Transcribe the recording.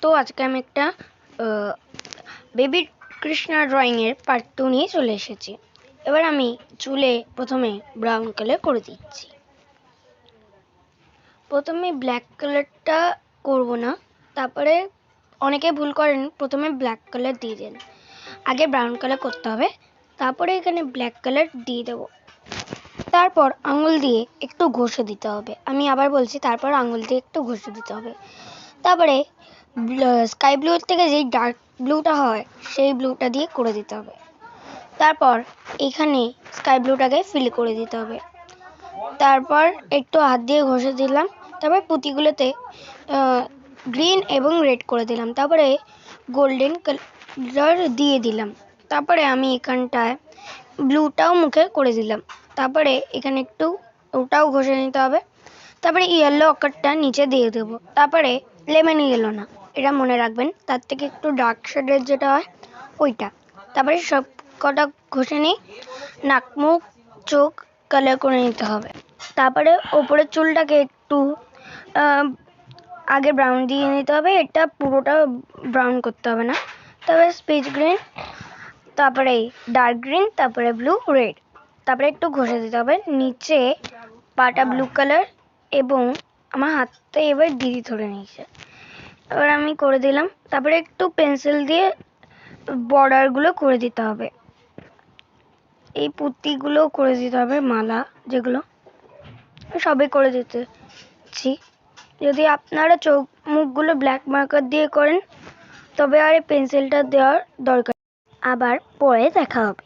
তো আজকে আমি একটা বেবি কৃষ্ণা ড্রয়িংয়ের পার্ট 2 নিয়ে চলে এসেছি। এবার আমি চুলে প্রথমে ব্রাউন কালার করে দিচ্ছি। প্রথমে ব্ল্যাক কালারটা করব না, তারপরে অনেকে ভুল করেন প্রথমে ব্ল্যাক কালার দিয়ে দেন। আগে ব্রাউন কালার করতে হবে, তারপরে এখানে ব্ল্যাক কালার দিয়ে দেবো। তারপর আঙুল দিয়ে একটু ঘষে দিতে হবে। আমি আবার বলছি, তারপর আঙুল দিয়ে একটু ঘষে দিতে হবে। তারপরে স্কাই ব্লুর থেকে যেই ডার্ক ব্লুটা হয় সেই ব্লুটা দিয়ে করে দিতে হবে। তারপর এখানে স্কাই ব্লুটাকে ফিল করে দিতে হবে। তারপর একটু হাত দিয়ে ঘষে দিলাম। তারপর পুঁতিগুলোতে গ্রিন এবং রেড করে দিলাম। তারপরে গোল্ডেন কালার দিয়ে দিলাম। তারপরে আমি এখানটায় ব্লুটাও মুখে করে দিলাম। তারপরে এখানে একটু ওটাও ঘষে নিতে হবে। তারপরে ইয়েলো অকারটা নিচে দিয়ে দেবো। তারপরে লেমন ইয়েলো না, এটা মনে রাখবেন, তার থেকে একটু ডার্ক শেডের যেটা হয় ওইটা। তারপরে সব কটা ঘষে নিয়ে নাক মুখ চোখ কালার করে নিতে হবে। তারপরে ওপরের চুলটাকে একটু আগে ব্রাউন দিয়ে নিতে হবে। এটা পুরোটা ব্রাউন করতে হবে না। তারপরে স্পেস গ্রিন, তারপরে ডার্ক গ্রিন, তারপরে ব্লু, রেড, তারপরে একটু ঘষে দিতে হবে। নিচে পাটা ব্লু কালার এবং আমার হাতে এবার দিদি ধরে নিয়েছে। এবার আমি করে দিলাম। তারপরে একটু পেন্সিল দিয়ে বর্ডারগুলো করে দিতে হবে। এই পুঁতিগুলো করে দিতে হবে, মালা যেগুলো সবই করে দিতেছি। যদি আপনারা চোখ মুখগুলো ব্ল্যাক মার্কার দিয়ে করেন তবে আর এই পেন্সিলটা দেওয়ার দরকার। আবার পরে দেখা হবে।